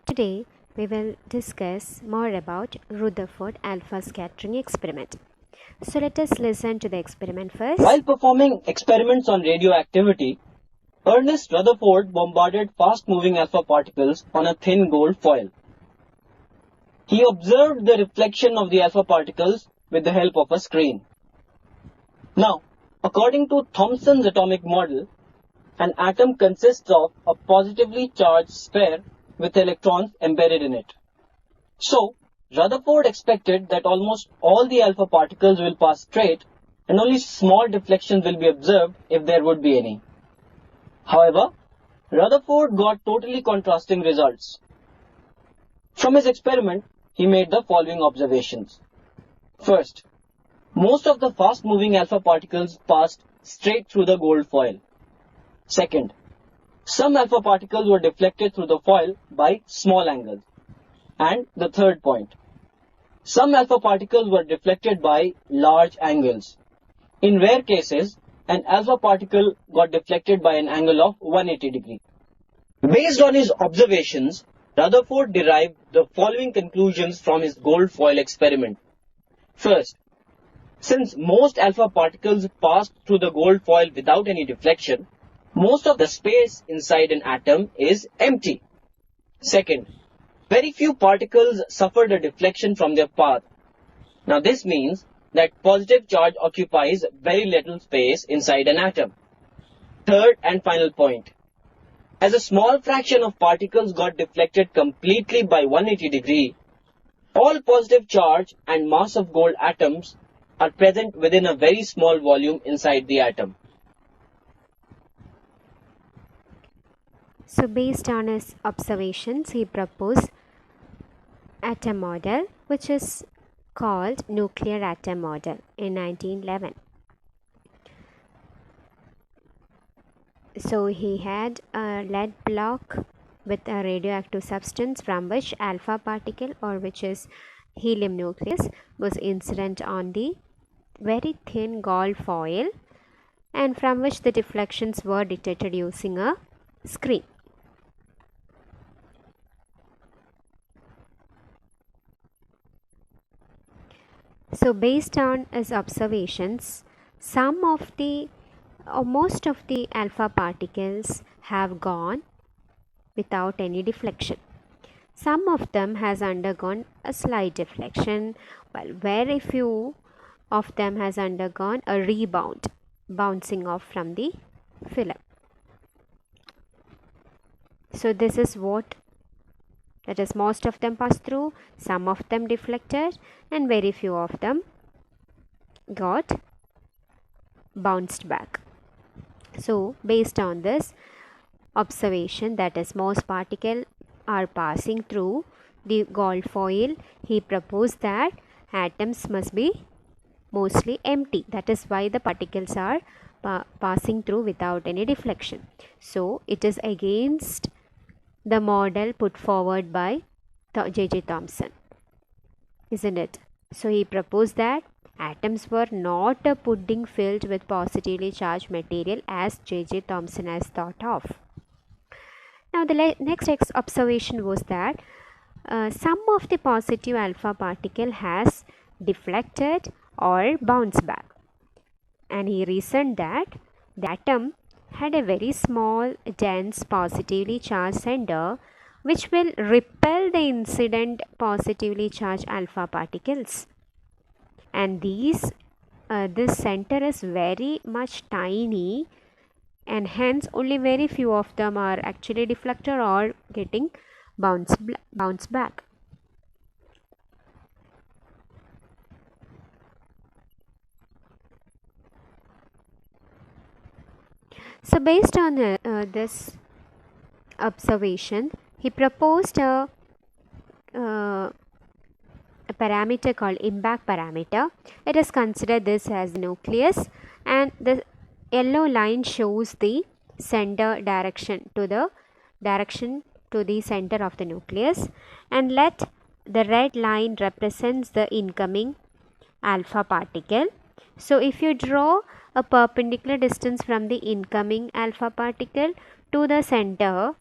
Today we will discuss more about Rutherford alpha scattering experiment. So let us listen to the experiment first. While performing experiments on radioactivity, Ernest Rutherford bombarded fast-moving alpha particles on a thin gold foil. He observed the reflection of the alpha particles with the help of a screen. Now, according to Thomson's atomic model, an atom consists of a positively charged sphere with electrons embedded in it. So, Rutherford expected that almost all the alpha particles will pass straight and only small deflections will be observed if there would be any. However, Rutherford got totally contrasting results. From his experiment, he made the following observations. First, most of the fast-moving alpha particles passed straight through the gold foil. Second, some alpha particles were deflected through the foil by small angles. And the third point, some alpha particles were deflected by large angles. In rare cases, an alpha particle got deflected by an angle of 180 degrees. Based on his observations, Rutherford derived the following conclusions from his gold foil experiment. First, since most alpha particles passed through the gold foil without any deflection, most of the space inside an atom is empty. Second, very few particles suffered a deflection from their path. Now this means that positive charge occupies very little space inside an atom. Third and final point, as a small fraction of particles got deflected completely by 180 degree, all positive charge and mass of gold atoms are present within a very small volume inside the atom. So based on his observations, he proposed atom model, which is called nuclear atom model in 1911. So he had a lead block with a radioactive substance from which alpha particle, or which is helium nucleus, was incident on the very thin gold foil, and from which the deflections were detected using a screen. So based on his observations, most of the alpha particles have gone without any deflection. Some of them has undergone a slight deflection, while very few of them has undergone a rebound, bouncing off from the film. So this is what, that is, most of them passed through, some of them deflected, and very few of them got bounced back. So based on this observation, that is, most particles are passing through the gold foil, he proposed that atoms must be mostly empty. That is why the particles are passing through without any deflection. So it is against the model put forward by J.J. Thomson, isn't it? So he proposed that atoms were not a pudding filled with positively charged material as J.J. Thomson has thought of. Now the next observation was that some of the positive alpha particle has deflected or bounced back, and he reasoned that the atom had a very small, dense, positively charged center which will repel the incident positively charged alpha particles, and this center is very much tiny, and hence only very few of them are actually deflected or getting bounced back. So based on this observation, he proposed a parameter called impact parameter. Let us consider this as the nucleus, and the yellow line shows the center direction to the center of the nucleus, and let the red line represents the incoming alpha particle. So if you draw a perpendicular distance from the incoming alpha particle to the center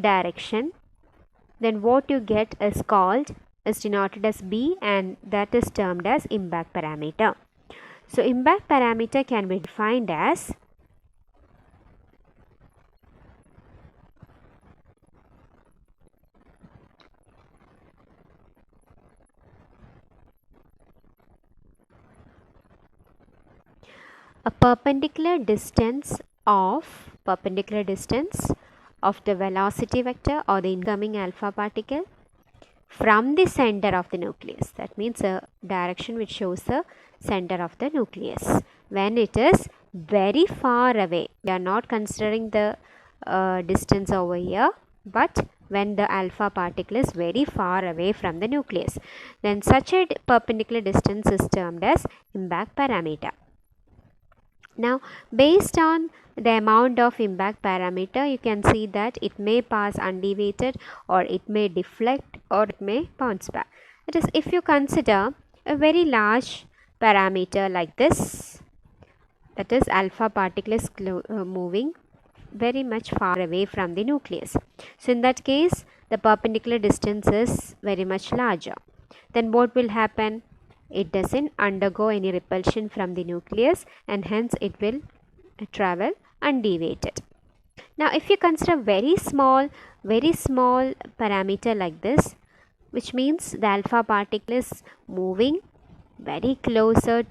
direction, then what you get is denoted as B, and that is termed as impact parameter. So impact parameter can be defined as a perpendicular distance of the velocity vector or the incoming alpha particle from the center of the nucleus. That means a direction which shows the center of the nucleus when it is very far away. We are not considering the distance over here, but when the alpha particle is very far away from the nucleus, then such a perpendicular distance is termed as impact parameter. Now, based on the amount of impact parameter, you can see that it may pass undeviated, or it may deflect, or it may bounce back. That is, if you consider a very large parameter like this, that is alpha particle is moving very much far away from the nucleus. So in that case, the perpendicular distance is very much larger. Then what will happen? It doesn't undergo any repulsion from the nucleus, and hence it will travel undeviated. Now if you consider very small parameter like this, which means the alpha particle is moving very closer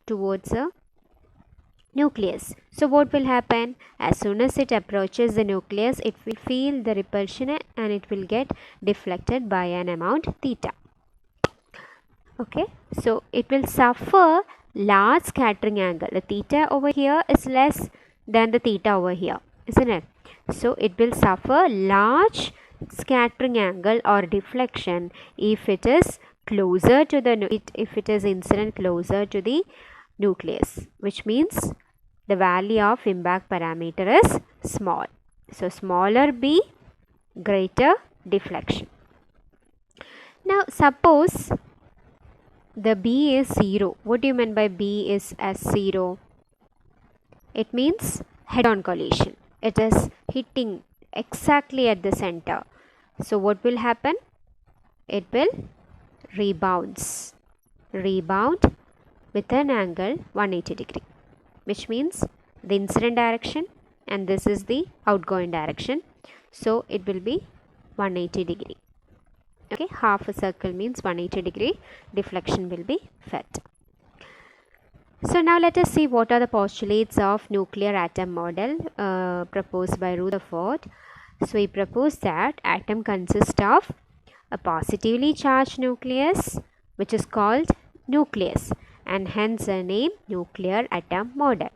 towards a nucleus. So what will happen? As soon as it approaches the nucleus, it will feel the repulsion and it will get deflected by an amount theta. Okay, so it will suffer large scattering angle. The theta over here is less than the theta over here, isn't it? So it will suffer large scattering angle or deflection if it is closer to the if it is incident closer to the nucleus, which means the value of impact parameter is small. So smaller B, greater deflection. Now suppose the B is 0. What do you mean by B is as 0? It means head-on collision. It is hitting exactly at the center. So what will happen? It will rebound with an angle 180 degree, which means the incident direction and this is the outgoing direction. So it will be 180 degree. Okay, half a circle means 180 degree deflection will be felt. So now let us see what are the postulates of nuclear atom model proposed by Rutherford. So he proposed that atom consists of a positively charged nucleus, which is called nucleus, and hence the name nuclear atom model.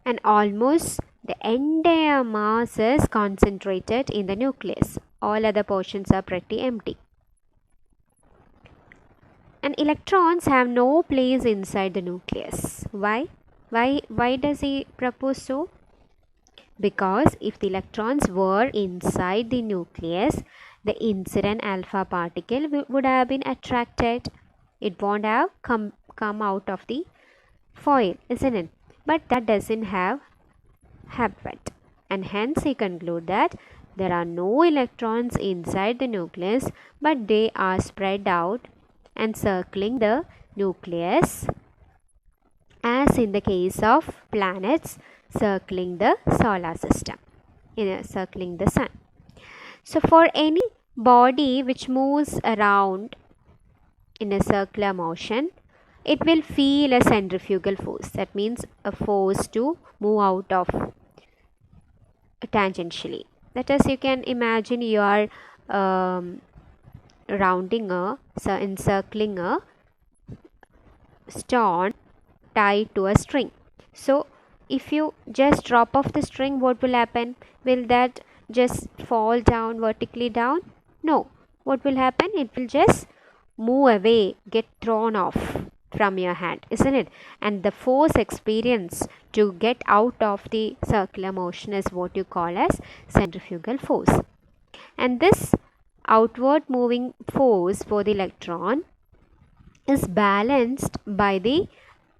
And almost the entire mass is concentrated in the nucleus. All other portions are pretty empty. And electrons have no place inside the nucleus. Why? Why does he propose so? Because if the electrons were inside the nucleus, the incident alpha particle would have been attracted. It won't have come out of the foil, isn't it? But that doesn't have happened, and hence he conclude that there are no electrons inside the nucleus, but they are spread out and circling the nucleus, as in the case of planets circling the solar system, circling the sun. So for any body which moves around in a circular motion, it will feel a centrifugal force. That means a force to move out of tangentially. That is, you can imagine you are encircling a stone tied to a string. So if you just drop off the string, what will happen? Will that just fall down vertically down? No. What will happen? It will just move away, get thrown off from your hand, isn't it? And the force experienced to get out of the circular motion is what you call as centrifugal force. And this outward moving force for the electron is balanced by the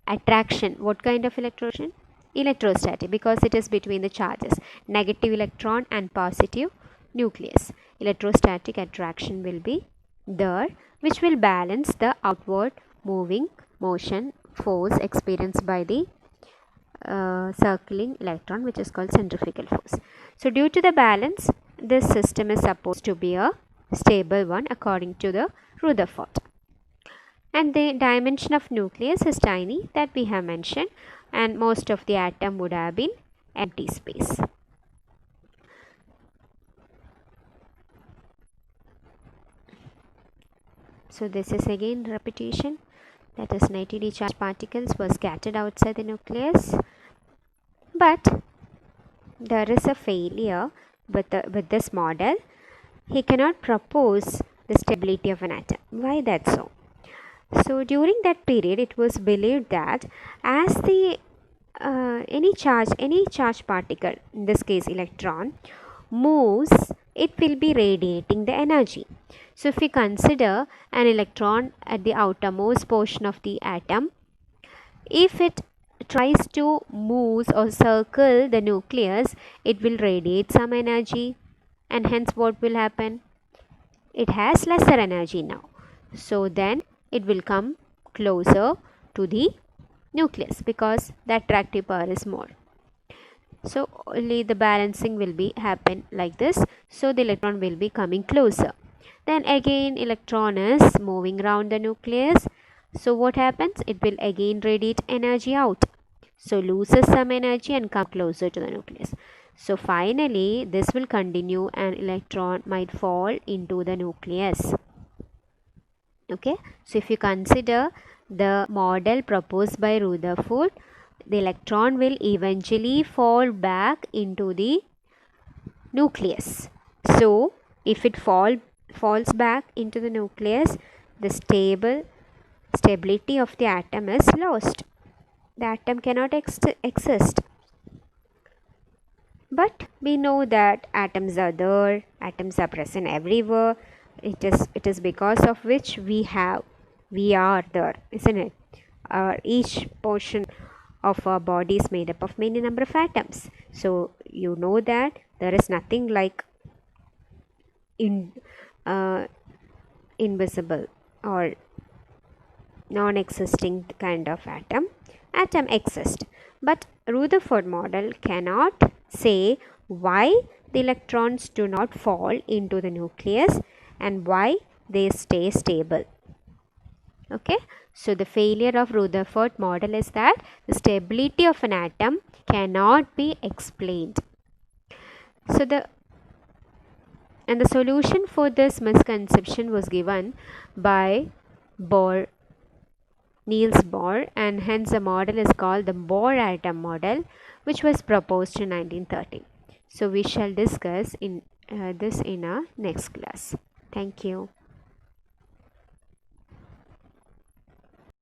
attraction. What kind of attraction? Electrostatic, because it is between the charges, negative electron and positive nucleus. Electrostatic attraction will be there, which will balance the outward moving motion force experienced by the circling electron, which is called centrifugal force. So due to the balance, this system is supposed to be a stable one according to the Rutherford. And the dimension of nucleus is tiny, that we have mentioned, and most of the atom would have been empty space. So this is again repetition, that is negatively charged particles were scattered outside the nucleus, but there is a failure with this model. He cannot propose the stability of an atom. Why that so? So during that period, it was believed that as the any charge particle, in this case electron, moves, it will be radiating the energy. So if we consider an electron at the outermost portion of the atom, if it tries to move or circle the nucleus, it will radiate some energy, and hence what will happen? It has lesser energy now. So then it will come closer to the nucleus because the attractive power is more. So only the balancing will be happen like this. So the electron will be coming closer. Then again electron is moving around the nucleus. So what happens? It will again radiate energy out. So loses some energy and come closer to the nucleus. So finally this will continue and electron might fall into the nucleus. Okay, so if you consider the model proposed by Rutherford, the electron will eventually fall back into the nucleus. So if it falls back into the nucleus, the stability of the atom is lost. The atom cannot exist. But we know that atoms are there, atoms are present everywhere. It is because of which we are there, isn't it? Each portion of our body is made up of many number of atoms. So you know that there is nothing like invisible or non-existing kind of atom. Atom exists, but Rutherford model cannot say why the electrons do not fall into the nucleus and why they stay stable. Okay, so the failure of Rutherford model is that the stability of an atom cannot be explained. So the solution for this misconception was given by Niels Bohr, and hence the model is called the Bohr atom model, which was proposed in 1930. So we shall discuss this in our next class. Thank you.